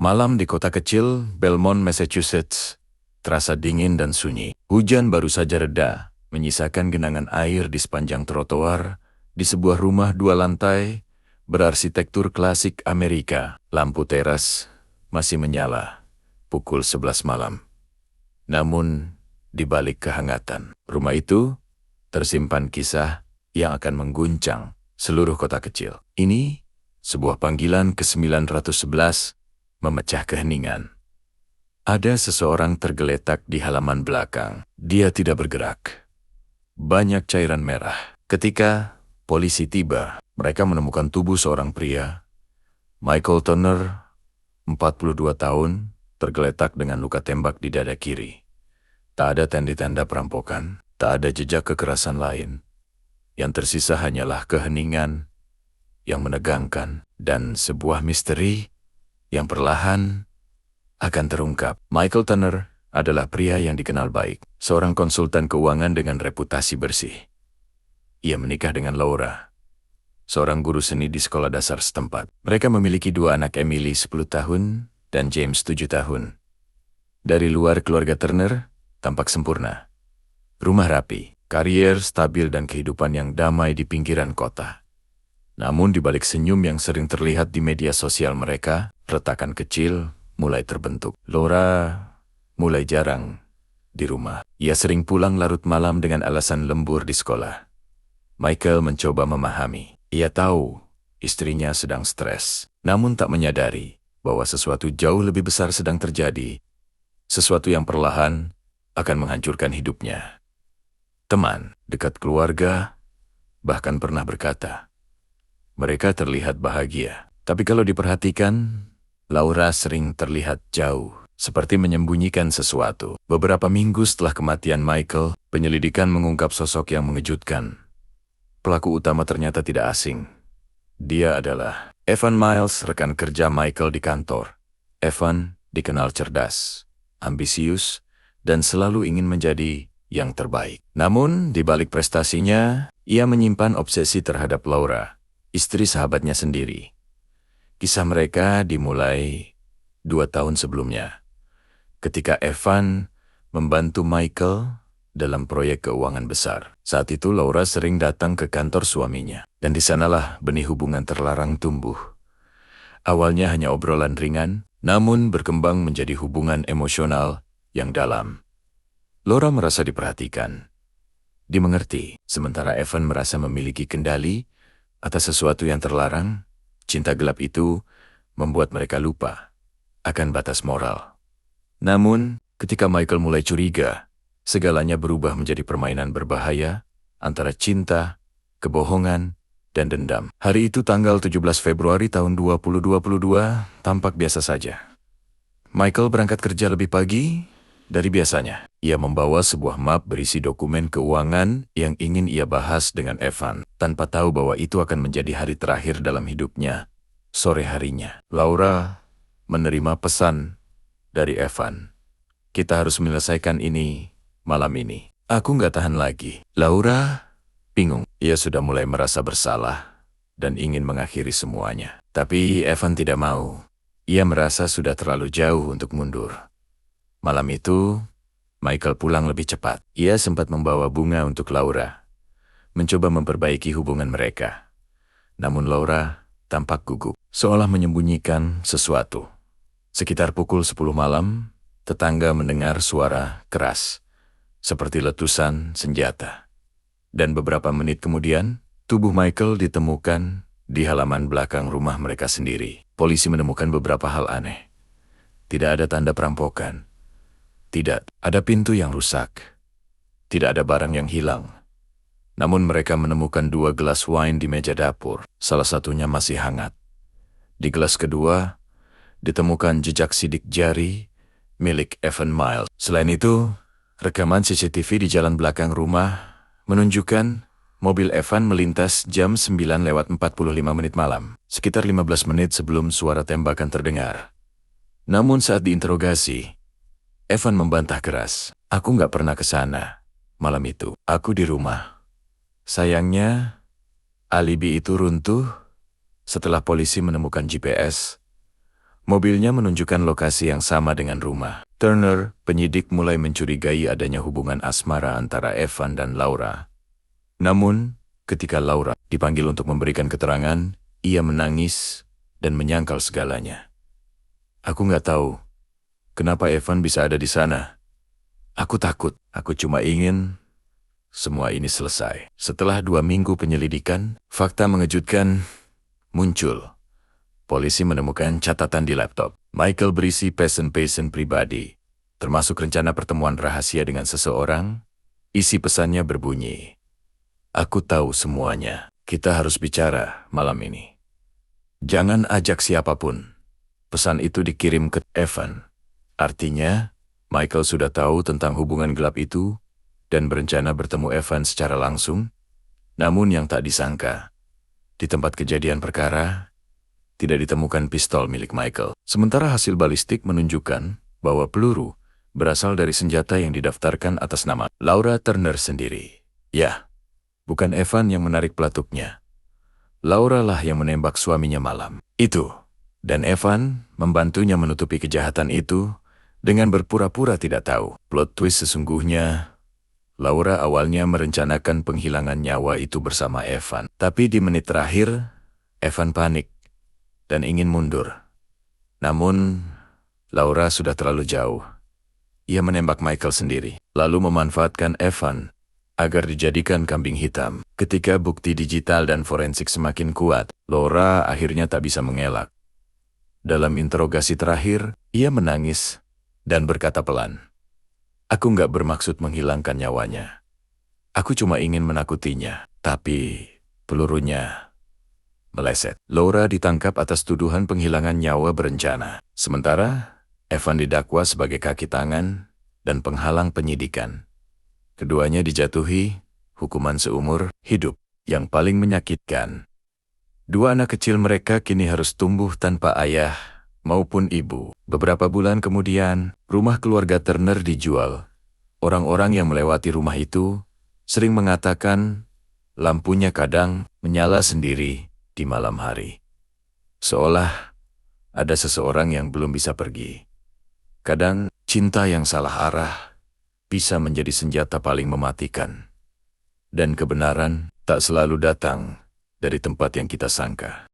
Malam di kota kecil, Belmont, Massachusetts, terasa dingin dan sunyi. Hujan baru saja reda, menyisakan genangan air di sepanjang trotoar, di sebuah rumah 2 lantai, berarsitektur klasik Amerika. Lampu teras masih menyala, pukul 11 malam. Namun, di balik kehangatan rumah itu, tersimpan kisah yang akan mengguncang seluruh kota kecil. Ini, sebuah panggilan ke-911, memecah keheningan. Ada seseorang tergeletak di halaman belakang. Dia tidak bergerak. Banyak cairan merah. Ketika polisi tiba, mereka menemukan tubuh seorang pria, Michael Turner, 42 tahun, tergeletak dengan luka tembak di dada kiri. Tak ada tanda-tanda perampokan, tak ada jejak kekerasan lain. Yang tersisa hanyalah keheningan yang menegangkan dan sebuah misteri yang perlahan akan terungkap. Michael Turner adalah pria yang dikenal baik, seorang konsultan keuangan dengan reputasi bersih. Ia menikah dengan Laura, seorang guru seni di sekolah dasar setempat. Mereka memiliki 2 anak, Emily 10 tahun dan James 7 tahun. Dari luar, keluarga Turner tampak sempurna. Rumah rapi, karier stabil dan kehidupan yang damai di pinggiran kota. Namun di balik senyum yang sering terlihat di media sosial mereka, retakan kecil mulai terbentuk. Laura mulai jarang di rumah. Ia sering pulang larut malam dengan alasan lembur di sekolah. Michael mencoba memahami. Ia tahu istrinya sedang stres, namun tak menyadari bahwa sesuatu jauh lebih besar sedang terjadi. Sesuatu yang perlahan akan menghancurkan hidupnya. Teman dekat keluarga bahkan pernah berkata, mereka terlihat bahagia. Tapi kalau diperhatikan, Laura sering terlihat jauh, seperti menyembunyikan sesuatu. Beberapa minggu setelah kematian Michael, penyelidikan mengungkap sosok yang mengejutkan. Pelaku utama ternyata tidak asing. Dia adalah Evan Miles, rekan kerja Michael di kantor. Evan dikenal cerdas, ambisius, dan selalu ingin menjadi yang terbaik. Namun, di balik prestasinya, ia menyimpan obsesi terhadap Laura, istri sahabatnya sendiri. Kisah mereka dimulai 2 tahun sebelumnya, ketika Evan membantu Michael dalam proyek keuangan besar. Saat itu Laura sering datang ke kantor suaminya, dan di sanalah benih hubungan terlarang tumbuh. Awalnya hanya obrolan ringan, namun berkembang menjadi hubungan emosional yang dalam. Laura merasa diperhatikan, dimengerti, sementara Evan merasa memiliki kendali atas sesuatu yang terlarang. Cinta gelap itu membuat mereka lupa akan batas moral. Namun, ketika Michael mulai curiga, segalanya berubah menjadi permainan berbahaya antara cinta, kebohongan, dan dendam. Hari itu tanggal 17 Februari tahun 2022 tampak biasa saja. Michael berangkat kerja lebih pagi dari biasanya. Ia membawa sebuah map berisi dokumen keuangan yang ingin ia bahas dengan Evan, tanpa tahu bahwa itu akan menjadi hari terakhir dalam hidupnya. Sore harinya, Laura menerima pesan dari Evan. Kita harus menyelesaikan ini malam ini. Aku nggak tahan lagi. Laura bingung. Ia sudah mulai merasa bersalah dan ingin mengakhiri semuanya. Tapi Evan tidak mau. Ia merasa sudah terlalu jauh untuk mundur. Malam itu, Michael pulang lebih cepat. Ia sempat membawa bunga untuk Laura, mencoba memperbaiki hubungan mereka. Namun Laura tampak gugup, seolah menyembunyikan sesuatu. Sekitar pukul 10 malam, tetangga mendengar suara keras, seperti letusan senjata. Dan beberapa menit kemudian, tubuh Michael ditemukan di halaman belakang rumah mereka sendiri. Polisi menemukan beberapa hal aneh. Tidak ada tanda perampokan. Tidak ada pintu yang rusak. Tidak ada barang yang hilang. Namun mereka menemukan 2 gelas wine di meja dapur. Salah satunya masih hangat. Di gelas kedua, ditemukan jejak sidik jari milik Evan Miles. Selain itu, rekaman CCTV di jalan belakang rumah menunjukkan mobil Evan melintas jam 9:45 malam, sekitar 15 menit sebelum suara tembakan terdengar. Namun saat diinterogasi, Evan membantah keras. Aku nggak pernah ke sana malam itu. Aku di rumah. Sayangnya, alibi itu runtuh setelah polisi menemukan GPS Mobilnya menunjukkan lokasi yang sama dengan rumah. Turner, penyidik mulai mencurigai adanya hubungan asmara antara Evan dan Laura. Namun, ketika Laura dipanggil untuk memberikan keterangan, ia menangis dan menyangkal segalanya. Aku nggak tahu kenapa Evan bisa ada di sana. Aku takut. Aku cuma ingin semua ini selesai. Setelah 2 minggu penyelidikan, fakta mengejutkan muncul. Polisi menemukan catatan di laptop. Michael berisi pesan-pesan pribadi, termasuk rencana pertemuan rahasia dengan seseorang. Isi pesannya berbunyi, "Aku tahu semuanya. Kita harus bicara malam ini. Jangan ajak siapapun." Pesan itu dikirim ke Evan. Artinya, Michael sudah tahu tentang hubungan gelap itu dan berencana bertemu Evan secara langsung. Namun yang tak disangka, di tempat kejadian perkara, tidak ditemukan pistol milik Michael. Sementara hasil balistik menunjukkan bahwa peluru berasal dari senjata yang didaftarkan atas nama Laura Turner sendiri. Ya, bukan Evan yang menarik pelatuknya. Laura lah yang menembak suaminya malam itu. Dan Evan membantunya menutupi kejahatan itu dengan berpura-pura tidak tahu. Plot twist sesungguhnya, Laura awalnya merencanakan penghilangan nyawa itu bersama Evan. Tapi di menit terakhir, Evan panik dan ingin mundur. Namun, Laura sudah terlalu jauh. Ia menembak Michael sendiri, lalu memanfaatkan Evan agar dijadikan kambing hitam. Ketika bukti digital dan forensik semakin kuat, Laura akhirnya tak bisa mengelak. Dalam interogasi terakhir, ia menangis dan berkata pelan, "Aku nggak bermaksud menghilangkan nyawanya. Aku cuma ingin menakutinya, tapi pelurunya meleset." Laura ditangkap atas tuduhan penghilangan nyawa berencana. Sementara, Evan didakwa sebagai kaki tangan dan penghalang penyidikan. Keduanya dijatuhi hukuman seumur hidup yang paling menyakitkan. 2 anak kecil mereka kini harus tumbuh tanpa ayah maupun ibu. Beberapa bulan kemudian, rumah keluarga Turner dijual. Orang-orang yang melewati rumah itu sering mengatakan lampunya kadang menyala sendiri di malam hari. Seolah ada seseorang yang belum bisa pergi. Kadang cinta yang salah arah bisa menjadi senjata paling mematikan. Dan kebenaran tak selalu datang dari tempat yang kita sangka.